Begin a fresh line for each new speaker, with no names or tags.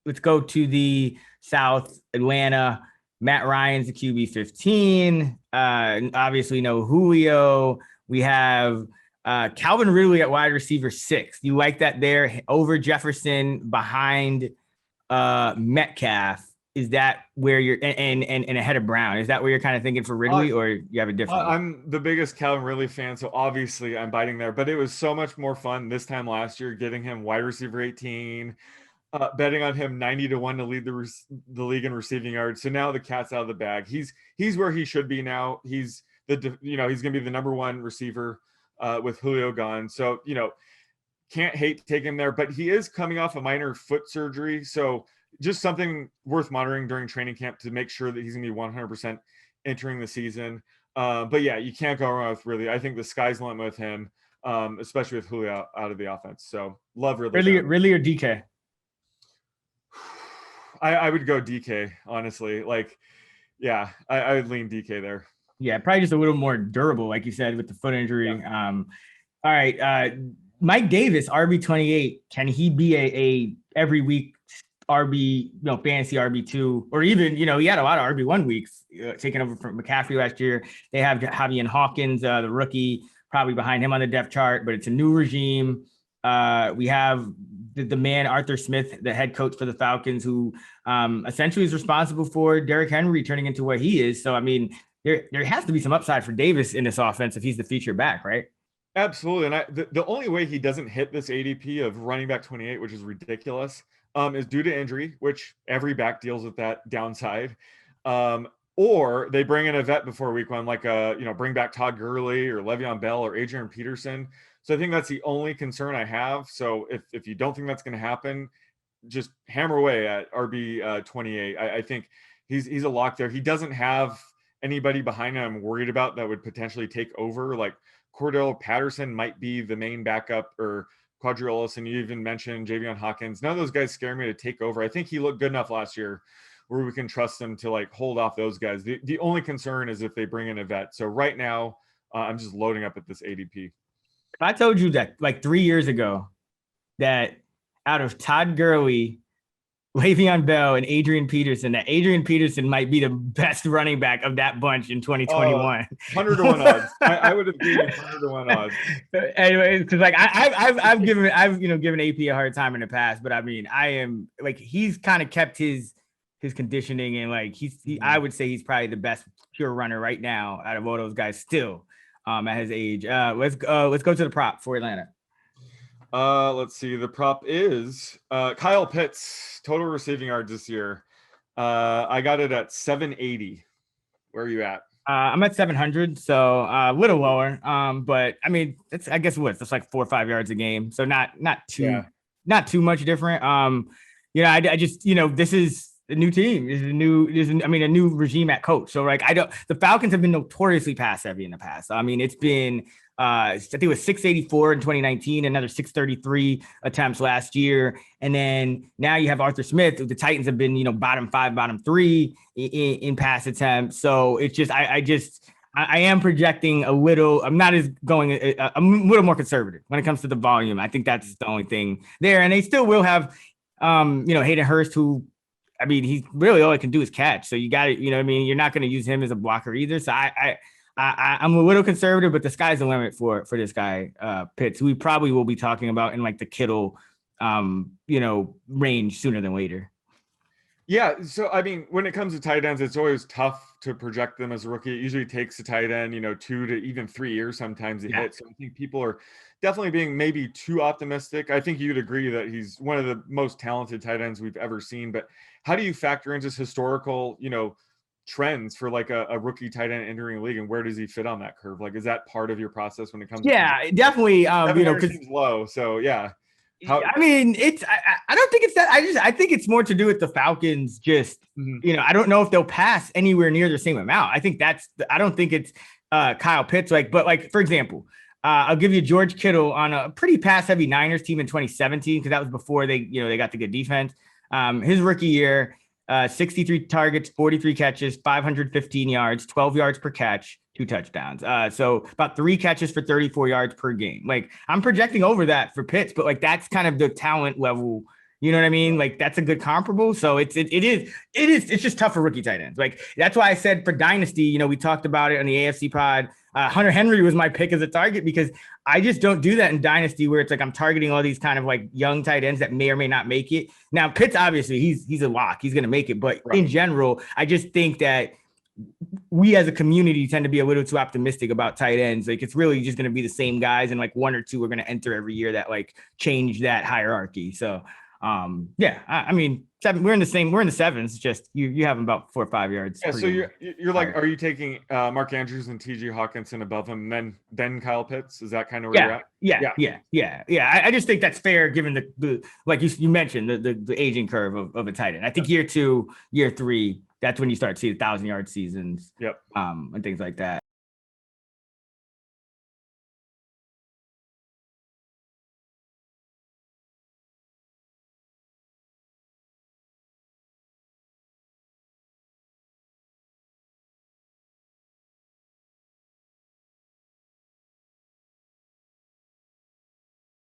let's go to the South, Atlanta. Matt Ryan's the QB 15. Obviously, no Julio. We have Calvin Ridley at wide receiver 6. You like that there over Jefferson, behind Metcalf? Is that where you're and ahead of Brown? Is that where you're kind of thinking for Ridley, or you have a different?
I'm the biggest Calvin Ridley fan, so obviously I'm biting there. But it was so much more fun this time last year, getting him wide receiver 18, betting on him 90-1 to lead the league in receiving yards. So now the cat's out of the bag. He's where he should be now. He's he's going to be the number 1 receiver with Julio gone. So can't hate taking him there. But he is coming off a minor foot surgery, so just something worth monitoring during training camp to make sure that he's going to be 100% entering the season. But yeah, you can't go wrong with Ridley. I think the sky's the limit with him, especially with Julio out of the offense. So love Ridley.
Ridley or DK?
I would go DK, honestly. I would lean DK there.
Yeah, probably just a little more durable, like you said, with the foot injury. Yeah. All right. Mike Davis, RB28. Can he be a every week RB, fantasy RB2, or even, he had a lot of RB1 weeks taking over from McCaffrey last year. They have Javian Hawkins, the rookie, probably behind him on the depth chart, but it's a new regime. We have the man, Arthur Smith, the head coach for the Falcons, who essentially is responsible for Derrick Henry turning into what he is. So, I mean, there has to be some upside for Davis in this offense if he's the feature back, right?
Absolutely. And the only way he doesn't hit this ADP of running back 28, which is ridiculous, is due to injury, which every back deals with that downside. Or they bring in a vet before week 1, like bring back Todd Gurley or Le'Veon Bell or Adrian Peterson. So I think that's the only concern I have. So if you don't think that's going to happen, just hammer away at RB 28. I think he's a lock there. He doesn't have anybody behind him I'm worried about that would potentially take over. Like Cordell Patterson might be the main backup, or Quadriolis, and you even mentioned Javion Hawkins. None of those guys scare me to take over. I think he looked good enough last year where we can trust him to hold off those guys. The only concern is if they bring in a vet. So right now, I'm just loading up at this ADP.
If I told you that 3 years ago that out of Todd Gurley, Le'Veon Bell, and Adrian Peterson, that Adrian Peterson might be the best running back of that bunch in 2021.
100-1 odds. I would have given 100-1 odds.
Anyway, because I've given AP a hard time in the past, but I mean, I am he's kind of kept his conditioning, and I would say he's probably the best pure runner right now out of all those guys still at his age. Let's go to the prop for Atlanta.
Let's see. The prop is Kyle Pitts, total receiving yards this year. I got it at 780. Where are you at?
I'm at 700, so a little lower. But I mean, it's that's like 4 or 5 yards a game, so not too much different. I just this is a new team. This is a new regime at coach. So the Falcons have been notoriously pass heavy in the past. I mean, it's been I think it was 684 in 2019, another 633 attempts last year. And then now you have Arthur Smith. The Titans have been, bottom 5, bottom 3 in pass attempts. So it's just, I am projecting a little, I'm not as going, I'm a little more conservative when it comes to the volume. I think that's the only thing there. And they still will have, Hayden Hurst, who, I mean, he's really all he can do is catch. So you got to, you're not going to use him as a blocker either. So I'm a little conservative, but the sky's the limit for this guy, Pitts, who we probably will be talking about in the Kittle, range sooner than later.
Yeah. So, I mean, when it comes to tight ends, it's always tough to project them as a rookie. It usually takes a tight end, 2 to even 3 years sometimes to hit. So I think people are definitely being maybe too optimistic. I think you'd agree that he's one of the most talented tight ends we've ever seen. But how do you factor into historical, trends for a rookie tight end entering the league, and where does he fit on that curve? Is that part of your process when it comes
to definitely
because seems low. So yeah.
I mean, I don't think it's that. I think it's more to do with the Falcons. Just I don't know if they'll pass anywhere near the same amount. I think I don't think it's Kyle Pitts. But for example, I'll give you George Kittle on a pretty pass heavy Niners team in 2017, because that was before they got the good defense. His rookie year, 63 targets, 43 catches, 515 yards, 12 yards per catch, 2 touchdowns. So about 3 catches for 34 yards per game. I'm projecting over that for Pitts, but that's kind of the talent level You know what I mean? Like that's a good comparable. So it's just tough for rookie tight ends. Like that's why I said for dynasty, you know, we talked about it on the AFC pod. Hunter Henry was my pick as a target because I just don't do that in dynasty where it's like I'm targeting all these kind of like young tight ends that may or may not make it. Now Pitts, obviously, he's a lock. He's going to make it. But in general, I just think that we as a community tend to be a little too optimistic about tight ends. Like it's really just going to be the same guys, and like one or two are going to enter every year that like change that hierarchy. So I mean, we're in the sevens. Just you have about 4 or 5 yards.
Yeah. So you're like, are you taking Mark Andrews and TJ Hawkinson above him, then Kyle Pitts? Is that kind of where you're at? Yeah. I just think that's fair given the like you mentioned the aging curve of a tight end. I think year 2, year 3, that's when you start to see 1,000-yard seasons. Yep.
And things like that.